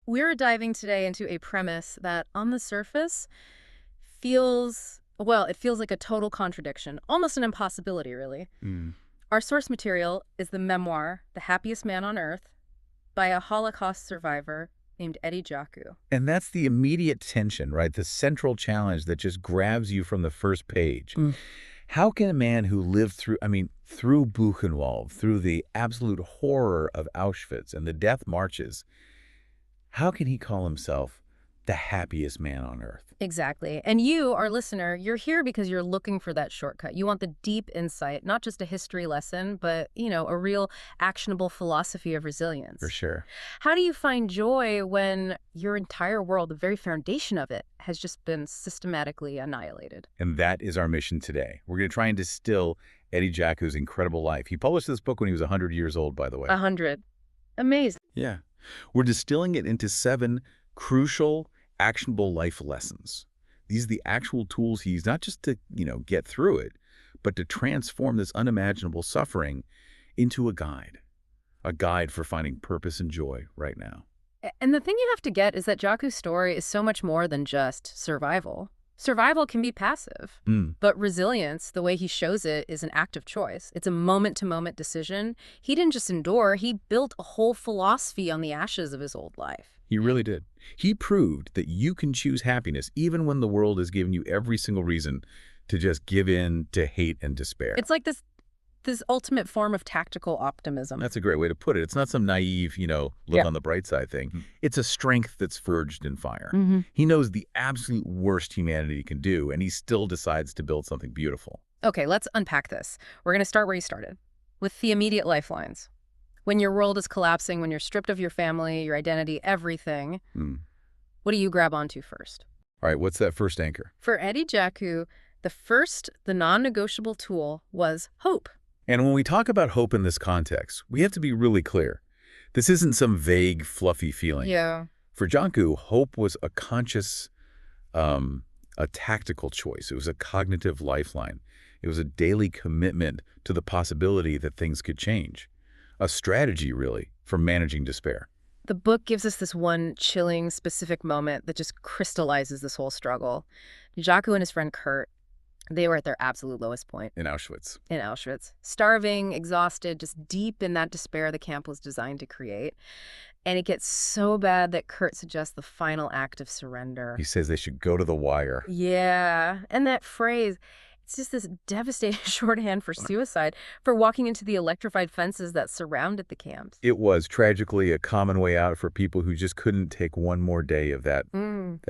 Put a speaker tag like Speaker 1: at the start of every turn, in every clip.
Speaker 1: We're diving today into a premise that, on the surface, feels, well, it feels like a total contradiction, almost an impossibility, really.
Speaker 2: Mm.
Speaker 1: Our source material is the memoir, The Happiest Man on Earth, by a Holocaust survivor named Jaku.
Speaker 2: And that's the immediate tension, right? The central challenge that just grabs you from the first page.
Speaker 1: Mm.
Speaker 2: How can a man who lived through Buchenwald, through the absolute horror of Auschwitz and the death marches, how can he call himself the happiest man on earth?
Speaker 1: Exactly. And you, our listener, you're here because you're looking for that shortcut. You want the deep insight, not just a history lesson, but, a real actionable philosophy of resilience.
Speaker 2: For sure.
Speaker 1: How do you find joy when your entire world, the very foundation of it, has just been systematically annihilated?
Speaker 2: And that is our mission today. We're going to try and distill Jaku's incredible life. He published this book when he was 100 years old, by the way.
Speaker 1: 100. Amazing.
Speaker 2: Yeah. We're distilling it into 7 crucial, actionable life lessons. These are the actual tools he used, not just to, get through it, but to transform this unimaginable suffering into a guide for finding purpose and joy right now.
Speaker 1: And the thing you have to get is that Jaku's story is so much more than just survival. Survival can be passive, but resilience, the way he shows it, is an act of choice. It's a moment-to-moment decision. He didn't just endure, he built a whole philosophy on the ashes of his old life.
Speaker 2: He really did. He proved that you can choose happiness even when the world has given you every single reason to just give in to hate and despair.
Speaker 1: It's like this ultimate form of tactical optimism.
Speaker 2: That's a great way to put it. It's not some naive, look on the bright side thing. It's a strength that's forged in fire. He knows the absolute worst humanity can do, and he still decides to build something beautiful.
Speaker 1: Okay, let's unpack this. We're going to start where you started, with the immediate lifelines. When your world is collapsing, when you're stripped of your family, your identity, everything, what do you grab onto first?
Speaker 2: All right, what's that first anchor?
Speaker 1: For Jaku, the non-negotiable tool was hope.
Speaker 2: And when we talk about hope in this context, we have to be really clear. This isn't some vague, fluffy feeling.
Speaker 1: Yeah.
Speaker 2: For Jaku, hope was a conscious, a tactical choice. It was a cognitive lifeline. It was a daily commitment to the possibility that things could change. A strategy, really, for managing despair.
Speaker 1: The book gives us this one chilling, specific moment that just crystallizes this whole struggle. Jaku and his friend Kurt, they were at their absolute lowest point.
Speaker 2: In Auschwitz.
Speaker 1: In Auschwitz. Starving, exhausted, just deep in that despair the camp was designed to create. And it gets so bad that Kurt suggests the final act of surrender.
Speaker 2: He says they should go to the wire.
Speaker 1: Yeah. And that phrase, it's just this devastating shorthand for suicide, for walking into the electrified fences that surrounded the camps.
Speaker 2: It was tragically a common way out for people who just couldn't take one more day of that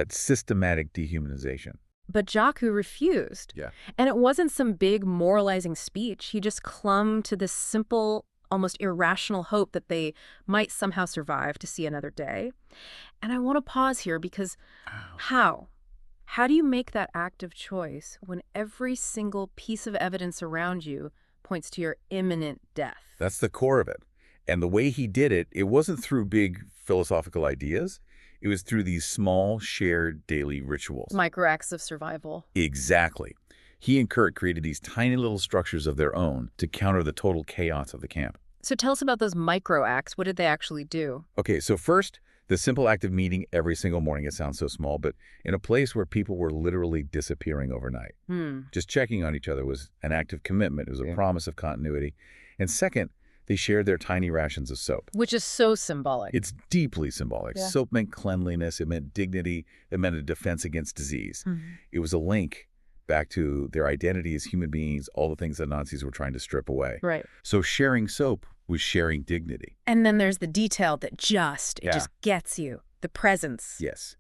Speaker 2: systematic dehumanization.
Speaker 1: But Jaku refused.
Speaker 2: Yeah.
Speaker 1: And it wasn't some big moralizing speech. He just clung to this simple, almost irrational hope that they might somehow survive to see another day. And I want to pause here because how? How do you make that active choice when every single piece of evidence around you points to your imminent death?
Speaker 2: That's the core of it. And the way he did it, it wasn't through big philosophical ideas. It was through these small, shared daily rituals.
Speaker 1: Micro acts of survival.
Speaker 2: Exactly. He and Kurt created these tiny little structures of their own to counter the total chaos of the camp.
Speaker 1: So tell us about those micro acts. What did they actually do?
Speaker 2: Okay, so first, the simple act of meeting every single morning. It sounds so small, but in a place where people were literally disappearing overnight. Just checking on each other was an act of commitment. It was a promise of continuity. And second, they shared their tiny rations of soap.
Speaker 1: Which is so symbolic.
Speaker 2: It's deeply symbolic.
Speaker 1: Yeah.
Speaker 2: Soap meant cleanliness. It meant dignity. It meant a defense against disease. It was a link back to their identity as human beings, all the things that Nazis were trying to strip away.
Speaker 1: Right.
Speaker 2: So sharing soap was sharing dignity.
Speaker 1: And then there's the detail that just gets you. The presence.
Speaker 2: Yes.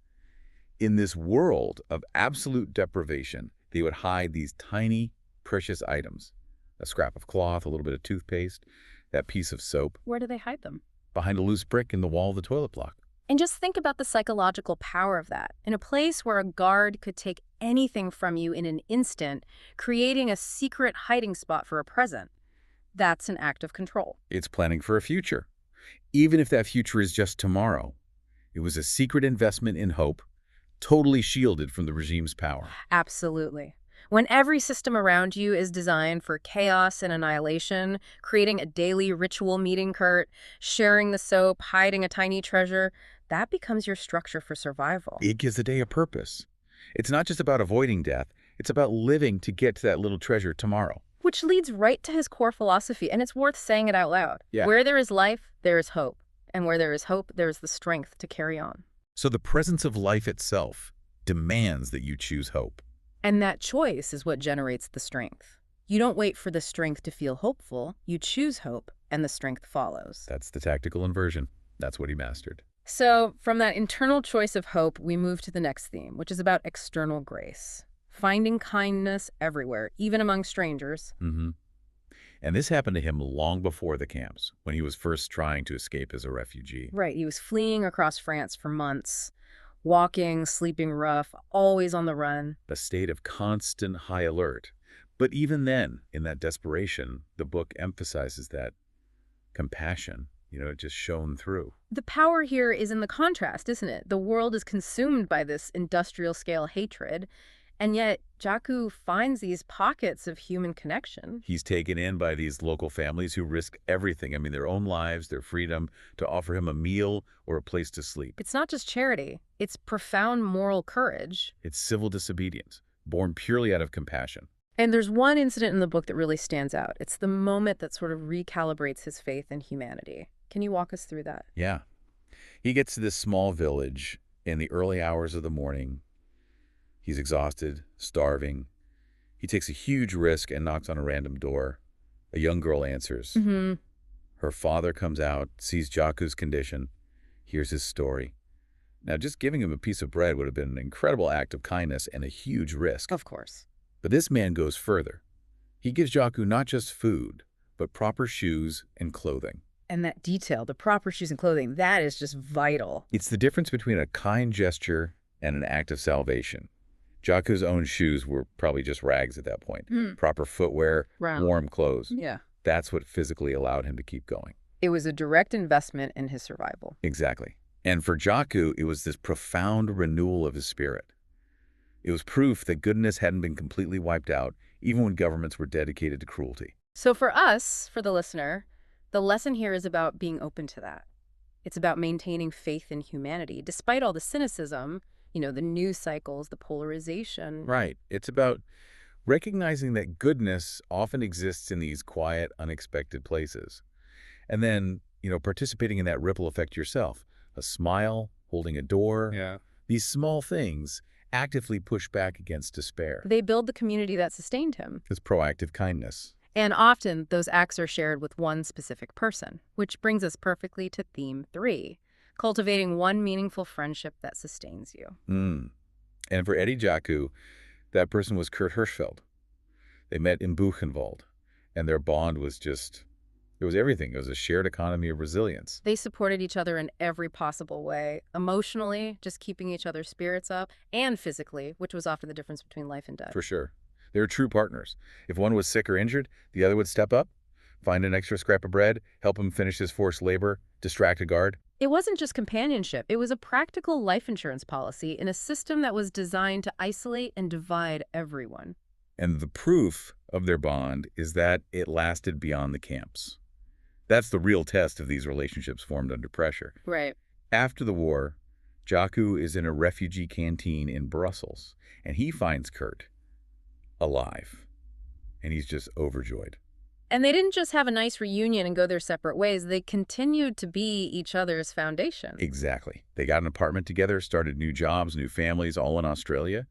Speaker 2: In this world of absolute deprivation, they would hide these tiny, precious items. A scrap of cloth, a little bit of toothpaste, that piece of soap.
Speaker 1: Where do they hide them?
Speaker 2: Behind a loose brick in the wall of the toilet block.
Speaker 1: And just think about the psychological power of that. In a place where a guard could take anything from you in an instant, creating a secret hiding spot for a present. That's an act of control.
Speaker 2: It's planning for a future. Even if that future is just tomorrow. It was a secret investment in hope, totally shielded from the regime's power.
Speaker 1: Absolutely. When every system around you is designed for chaos and annihilation, creating a daily ritual meeting, Kurt, sharing the soap, hiding a tiny treasure, that becomes your structure for survival.
Speaker 2: It gives the day a purpose. It's not just about avoiding death. It's about living to get to that little treasure tomorrow.
Speaker 1: Which leads right to his core philosophy, and it's worth saying it out loud.
Speaker 2: Yeah.
Speaker 1: Where there is life, there is hope. And where there is hope, there is the strength to carry on.
Speaker 2: So the presence of life itself demands that you choose hope.
Speaker 1: And that choice is what generates the strength. You don't wait for the strength to feel hopeful. You choose hope, and the strength follows.
Speaker 2: That's the tactical inversion. That's what he mastered.
Speaker 1: So from that internal choice of hope, we move to the next theme, which is about external grace. Finding kindness everywhere, even among strangers.
Speaker 2: And this happened to him long before the camps, when he was first trying to escape as a refugee.
Speaker 1: Right, he was fleeing across France for months, walking, sleeping rough, always on the run.
Speaker 2: A state of constant high alert. But even then, in that desperation, the book emphasizes that compassion, it just shone through.
Speaker 1: The power here is in the contrast, isn't it? The world is consumed by this industrial-scale hatred, and yet Jaku finds these pockets of human connection.
Speaker 2: He's taken in by these local families who risk everything, their own lives, their freedom, to offer him a meal or a place to sleep.
Speaker 1: It's not just charity. It's profound moral courage.
Speaker 2: It's civil disobedience, born purely out of compassion.
Speaker 1: And there's one incident in the book that really stands out. It's the moment that sort of recalibrates his faith in humanity. Can you walk us through that?
Speaker 2: Yeah. He gets to this small village in the early hours of the morning. He's exhausted, starving. He takes a huge risk and knocks on a random door. A young girl answers. Her father comes out, sees Jaku's condition, hears his story. Now, just giving him a piece of bread would have been an incredible act of kindness and a huge risk.
Speaker 1: Of course.
Speaker 2: But this man goes further. He gives Jaku not just food, but proper shoes and clothing.
Speaker 1: And that detail, the proper shoes and clothing, that is just vital.
Speaker 2: It's the difference between a kind gesture and an act of salvation. Jaku's own shoes were probably just rags at that point. Proper footwear, warm clothes.
Speaker 1: Yeah.
Speaker 2: That's what physically allowed him to keep going.
Speaker 1: It was a direct investment in his survival.
Speaker 2: Exactly. And for Jaku, it was this profound renewal of his spirit. It was proof that goodness hadn't been completely wiped out, even when governments were dedicated to cruelty.
Speaker 1: So for us, for the listener, the lesson here is about being open to that. It's about maintaining faith in humanity, despite all the cynicism, the news cycles, the polarization.
Speaker 2: Right. It's about recognizing that goodness often exists in these quiet, unexpected places. And then, participating in that ripple effect yourself. A smile, holding a door.
Speaker 3: Yeah.
Speaker 2: These small things actively push back against despair.
Speaker 1: They build the community that sustained him.
Speaker 2: It's proactive kindness.
Speaker 1: And often, those acts are shared with one specific person, which brings us perfectly to theme 3. Cultivating one meaningful friendship that sustains you.
Speaker 2: And for Eddie Jaku, that person was Kurt Hirschfeld. They met in Buchenwald, and their bond was it was everything. It was a shared economy of resilience.
Speaker 1: They supported each other in every possible way, emotionally, just keeping each other's spirits up, and physically, which was often the difference between life and death.
Speaker 2: For sure. They were true partners. If one was sick or injured, the other would step up, find an extra scrap of bread, help him finish his forced labor, distract a guard.
Speaker 1: It wasn't just companionship. It was a practical life insurance policy in a system that was designed to isolate and divide everyone.
Speaker 2: And the proof of their bond is that it lasted beyond the camps. That's the real test of these relationships formed under pressure.
Speaker 1: Right.
Speaker 2: After the war, Jaku is in a refugee canteen in Brussels, and he finds Kurt alive. And he's just overjoyed.
Speaker 1: And they didn't just have a nice reunion and go their separate ways. They continued to be each other's foundation.
Speaker 2: Exactly. They got an apartment together, started new jobs, new families, all in Australia.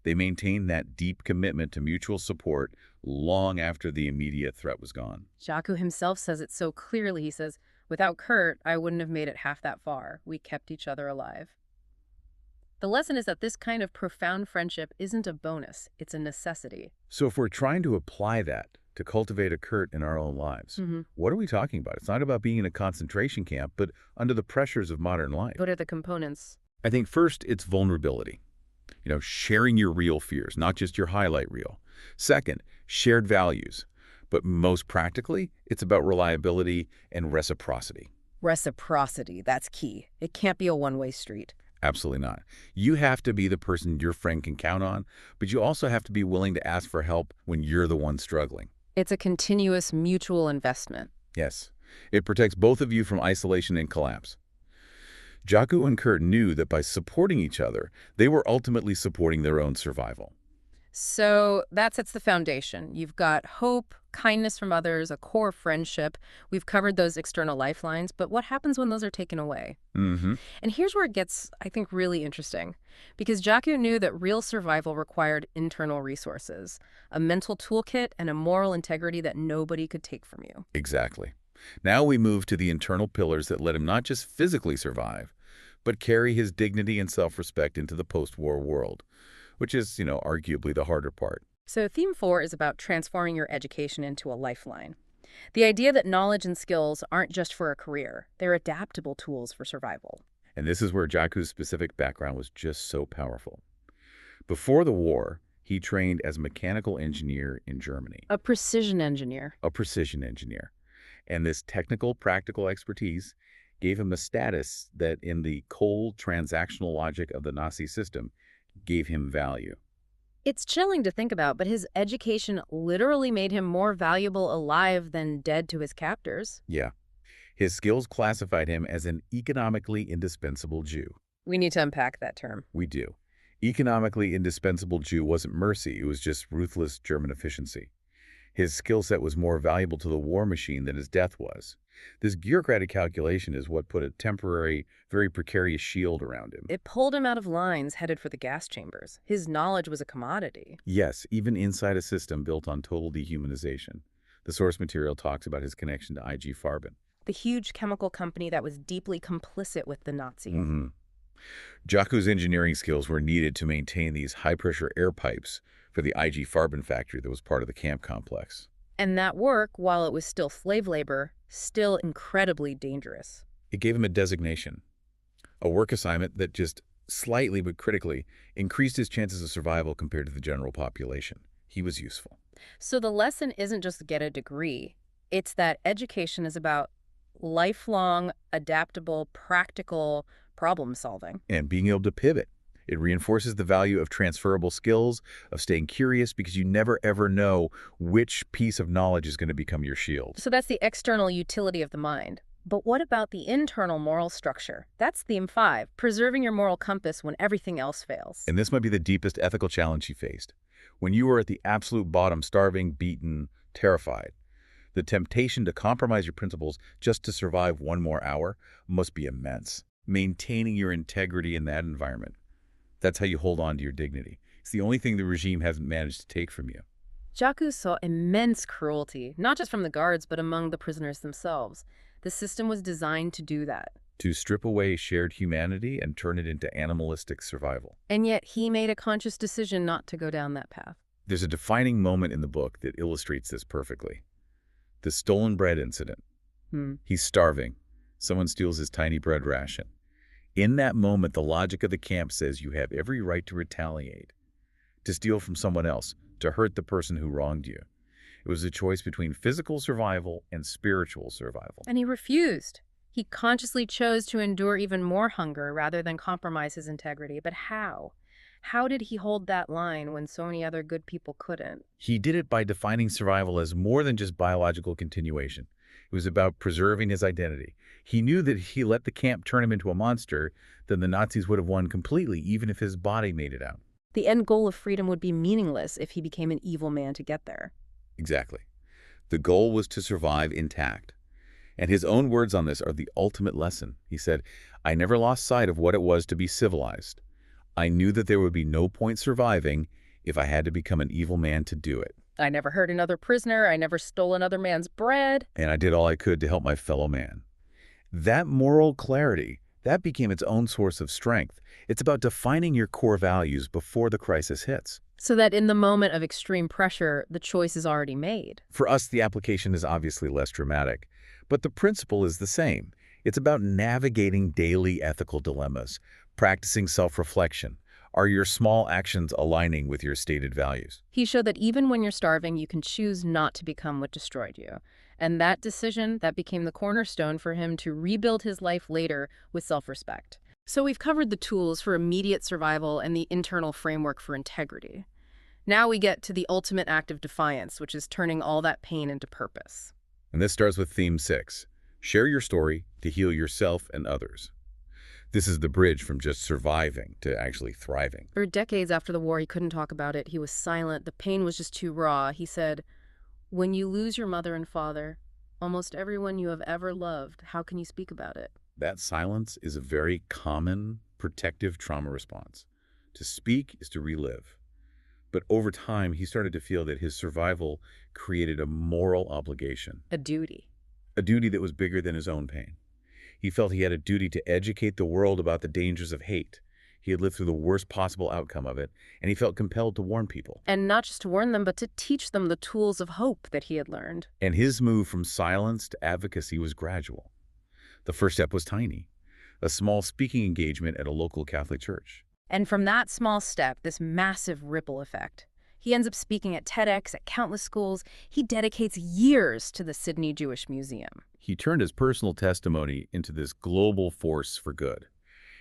Speaker 2: They maintained that deep commitment to mutual support long after the immediate threat was gone.
Speaker 1: Jaku himself says it so clearly. He says, without Kurt, I wouldn't have made it half that far. We kept each other alive. The lesson is that this kind of profound friendship isn't a bonus. It's a necessity.
Speaker 2: So if we're trying to apply that to cultivate a Kurt in our own lives, what are we talking about? It's not about being in a concentration camp, but under the pressures of modern life.
Speaker 1: What are the components?
Speaker 2: I think first, it's vulnerability. Sharing your real fears, not just your highlight reel. Second, shared values. But most practically, it's about reliability and reciprocity.
Speaker 1: Reciprocity, that's key. It can't be a one-way street.
Speaker 2: Absolutely not. You have to be the person your friend can count on, but you also have to be willing to ask for help when you're the one struggling.
Speaker 1: It's a continuous mutual investment.
Speaker 2: Yes. It protects both of you from isolation and collapse. Jaku and Kurt knew that by supporting each other, they were ultimately supporting their own survival.
Speaker 1: So that sets the foundation. You've got hope, kindness from others, a core friendship. We've covered those external lifelines, but what happens when those are taken away?
Speaker 2: Mm-hmm.
Speaker 1: And here's where it gets, I think, really interesting. Because Jaku knew that real survival required internal resources, a mental toolkit, and a moral integrity that nobody could take from you.
Speaker 2: Exactly. Now we move to the internal pillars that let him not just physically survive, but carry his dignity and self-respect into the post-war world, which is, arguably the harder part.
Speaker 1: So theme 4 is about transforming your education into a lifeline. The idea that knowledge and skills aren't just for a career, they're adaptable tools for survival.
Speaker 2: And this is where Jaku's specific background was just so powerful. Before the war, he trained as a mechanical engineer in Germany,
Speaker 1: A precision engineer.
Speaker 2: a precision engineer. And this technical, practical expertise gave him a status that in the cold, transactional logic of the Nazi system gave him value.
Speaker 1: It's chilling to think about, but his education literally made him more valuable alive than dead to his captors.
Speaker 2: Yeah. His skills classified him as an economically indispensable Jew.
Speaker 1: We need to unpack that term.
Speaker 2: We do. Economically indispensable Jew wasn't mercy, it was just ruthless German efficiency. His skill set was more valuable to the war machine than his death was. This bureaucratic calculation is what put a temporary, very precarious shield around him.
Speaker 1: It pulled him out of lines headed for the gas chambers. His knowledge was a commodity.
Speaker 2: Yes, even inside a system built on total dehumanization. The source material talks about his connection to IG Farben.
Speaker 1: The huge chemical company that was deeply complicit with the Nazis.
Speaker 2: Mm-hmm. Jaku's engineering skills were needed to maintain these high-pressure air pipes for the IG Farben factory that was part of the camp complex.
Speaker 1: And that work, while it was still slave labor, still incredibly dangerous.
Speaker 2: It gave him a designation, a work assignment that just slightly but critically increased his chances of survival compared to the general population. He was useful.
Speaker 1: So the lesson isn't just get a degree. It's that education is about lifelong, adaptable, practical problem solving.
Speaker 2: And being able to pivot. It reinforces the value of transferable skills, of staying curious, because you never ever know which piece of knowledge is going to become your shield.
Speaker 1: So that's the external utility of the mind. But what about the internal moral structure? That's theme 5, preserving your moral compass when everything else fails.
Speaker 2: And this might be the deepest ethical challenge he faced. When you were at the absolute bottom, starving, beaten, terrified, the temptation to compromise your principles just to survive one more hour must be immense. Maintaining your integrity in that environment. That's how you hold on to your dignity. It's the only thing the regime hasn't managed to take from you.
Speaker 1: Jaku saw immense cruelty, not just from the guards, but among the prisoners themselves. The system was designed to do that.
Speaker 2: To strip away shared humanity and turn it into animalistic survival.
Speaker 1: And yet he made a conscious decision not to go down that path.
Speaker 2: There's a defining moment in the book that illustrates this perfectly. The stolen bread incident. He's starving. Someone steals his tiny bread ration. In that moment, the logic of the camp says you have every right to retaliate, to steal from someone else, to hurt the person who wronged you. It was a choice between physical survival and spiritual survival.
Speaker 1: And he refused. He consciously chose to endure even more hunger rather than compromise his integrity. But how? How did he hold that line when so many other good people couldn't?
Speaker 2: He did it by defining survival as more than just biological continuation. It was about preserving his identity. He knew that if he let the camp turn him into a monster, then the Nazis would have won completely, even if his body made it out.
Speaker 1: The end goal of freedom would be meaningless if he became an evil man to get there.
Speaker 2: Exactly. The goal was to survive intact. And his own words on this are the ultimate lesson. He said, "I never lost sight of what it was to be civilized. I knew that there would be no point surviving if I had to become an evil man to do it.
Speaker 1: I never hurt another prisoner. I never stole another man's bread.
Speaker 2: And I did all I could to help my fellow man." That moral clarity, that became its own source of strength. It's about defining your core values before the crisis hits.
Speaker 1: So that in the moment of extreme pressure, the choice is already made.
Speaker 2: For us, the application is obviously less dramatic, but the principle is the same. It's about navigating daily ethical dilemmas, practicing self-reflection. Are your small actions aligning with your stated values?
Speaker 1: He showed that even when you're starving, you can choose not to become what destroyed you. And that decision, that became the cornerstone for him to rebuild his life later with self-respect. So we've covered the tools for immediate survival and the internal framework for integrity. Now we get to the ultimate act of defiance, which is turning all that pain into purpose.
Speaker 2: And this starts with theme 6. Share your story to heal yourself and others. This is the bridge from just surviving to actually thriving.
Speaker 1: For decades after the war, he couldn't talk about it. He was silent. The pain was just too raw. He said, "When you lose your mother and father, almost everyone you have ever loved, how can you speak about it?"
Speaker 2: That silence is a very common protective trauma response. To speak is to relive. But over time, he started to feel that his survival created a moral obligation,
Speaker 1: A duty.
Speaker 2: a duty that was bigger than his own pain. He felt he had a duty to educate the world about the dangers of hate. He had lived through the worst possible outcome of it, and he felt compelled to warn people.
Speaker 1: And not just to warn them, but to teach them the tools of hope that he had learned.
Speaker 2: And his move from silence to advocacy was gradual. The first step was tiny, a small speaking engagement at a local Catholic church.
Speaker 1: And from that small step, this massive ripple effect. He ends up speaking at TEDx, at countless schools. He dedicates years to the Sydney Jewish Museum.
Speaker 2: He turned his personal testimony into this global force for good.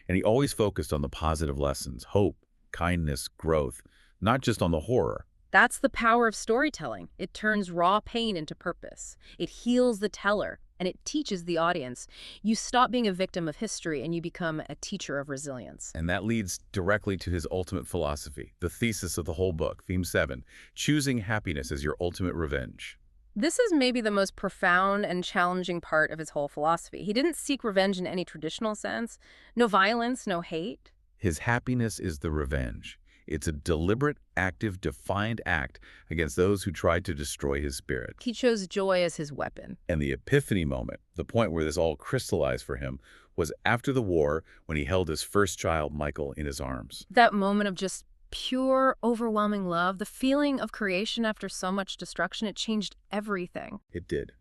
Speaker 2: And he always focused on the positive lessons, hope, kindness, growth, not just on the horror.
Speaker 1: That's the power of storytelling. It turns raw pain into purpose. It heals the teller, and it teaches the audience. You stop being a victim of history, and you become a teacher of resilience.
Speaker 2: And that leads directly to his ultimate philosophy, the thesis of the whole book, Theme 7, choosing happiness as your ultimate revenge.
Speaker 1: This is maybe the most profound and challenging part of his whole philosophy. He didn't seek revenge in any traditional sense. No violence, no hate.
Speaker 2: His happiness is the revenge. It's a deliberate, active, defiant act against those who tried to destroy his spirit.
Speaker 1: He chose joy as his weapon.
Speaker 2: And the epiphany moment, the point where this all crystallized for him, was after the war when he held his first child, Michael, in his arms.
Speaker 1: That moment of just pure, overwhelming love, the feeling of creation after so much destruction, it changed everything.
Speaker 2: It did.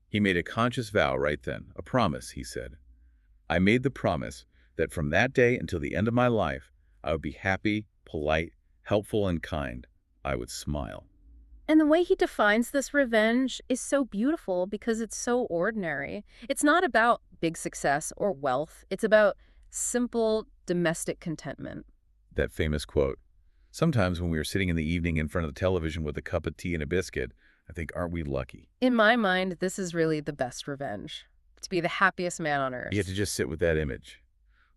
Speaker 2: He made a conscious vow right then, a promise, he said. I made the promise that from that day until the end of my life, I would be happy, polite, helpful, and kind. I would smile.
Speaker 1: And the way he defines this revenge is so beautiful because it's so ordinary. It's not about big success or wealth. It's about simple domestic contentment.
Speaker 2: That famous quote. Sometimes when we are sitting in the evening in front of the television with a cup of tea and a biscuit, I think, aren't we lucky?
Speaker 1: In my mind, this is really the best revenge. To be the happiest man on earth.
Speaker 2: You have to just sit with that image.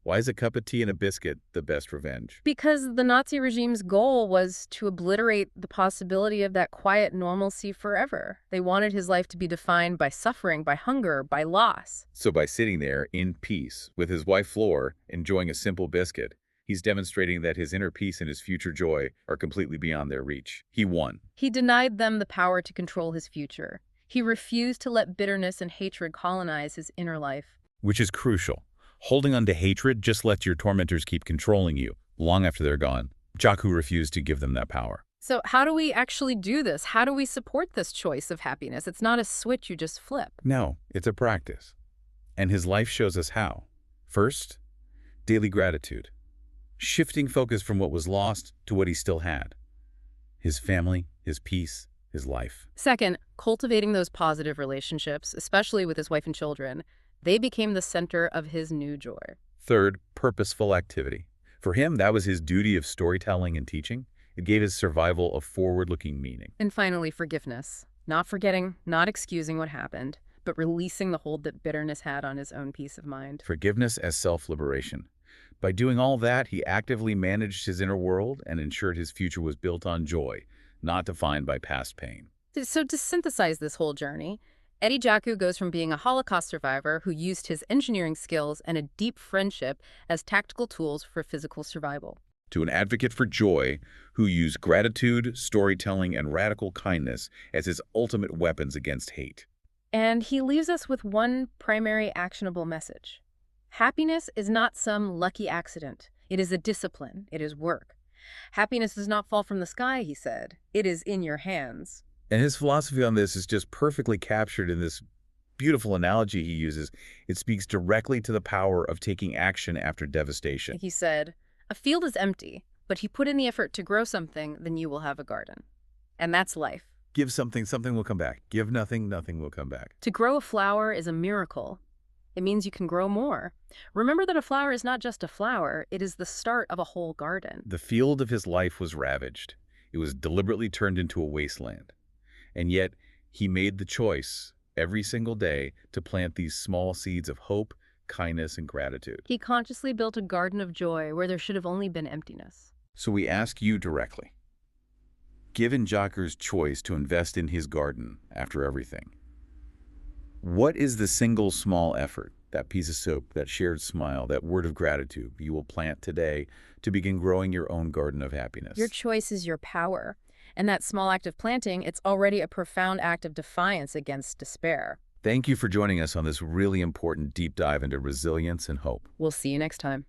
Speaker 2: Why is a cup of tea and a biscuit the best revenge?
Speaker 1: Because the Nazi regime's goal was to obliterate the possibility of that quiet normalcy forever. They wanted his life to be defined by suffering, by hunger, by loss.
Speaker 2: So by sitting there in peace with his wife Flor, enjoying a simple biscuit, he's demonstrating that his inner peace and his future joy are completely beyond their reach. He won.
Speaker 1: He denied them the power to control his future. He refused to let bitterness and hatred colonize his inner life.
Speaker 2: Which is crucial. Holding on to hatred just lets your tormentors keep controlling you long after they're gone. Jaku refused to give them that power.
Speaker 1: So how do we actually do this? How do we support this choice of happiness? It's not a switch you just flip.
Speaker 2: No, it's a practice. And his life shows us how. First, daily gratitude. Shifting focus from what was lost to what he still had. His family, his peace, his life.
Speaker 1: Second, cultivating those positive relationships, especially with his wife and children. They became the center of his new joy.
Speaker 2: Third, purposeful activity. For him, that was his duty of storytelling and teaching. It gave his survival a forward-looking meaning.
Speaker 1: And finally, forgiveness. Not forgetting, not excusing what happened, but releasing the hold that bitterness had on his own peace of mind.
Speaker 2: Forgiveness as self-liberation. By doing all that, he actively managed his inner world and ensured his future was built on joy, not defined by past pain.
Speaker 1: So to synthesize this whole journey, Eddie Jaku goes from being a Holocaust survivor who used his engineering skills and a deep friendship as tactical tools for physical survival,
Speaker 2: to an advocate for joy who used gratitude, storytelling, and radical kindness as his ultimate weapons against hate.
Speaker 1: And he leaves us with one primary actionable message. Happiness is not some lucky accident. It is a discipline. It is work. Happiness does not fall from the sky, he said. It is in your hands.
Speaker 2: And his philosophy on this is just perfectly captured in this beautiful analogy he uses. It speaks directly to the power of taking action after devastation.
Speaker 1: He said, a field is empty, but if you put in the effort to grow something, then you will have a garden. And that's life.
Speaker 2: Give something, something will come back. Give nothing, nothing will come back.
Speaker 1: To grow a flower is a miracle. It means you can grow more. Remember that a flower is not just a flower, it is the start of a whole garden.
Speaker 2: The field of his life was ravaged. It was deliberately turned into a wasteland. And yet, he made the choice every single day to plant these small seeds of hope, kindness, and gratitude.
Speaker 1: He consciously built a garden of joy where there should have only been emptiness.
Speaker 2: So we ask you directly, given Jaku's choice to invest in his garden after everything, what is the single small effort, that piece of soap, that shared smile, that word of gratitude you will plant today to begin growing your own garden of happiness?
Speaker 1: Your choice is your power. And that small act of planting, it's already a profound act of defiance against despair.
Speaker 2: Thank you for joining us on this really important deep dive into resilience and hope.
Speaker 1: We'll see you next time.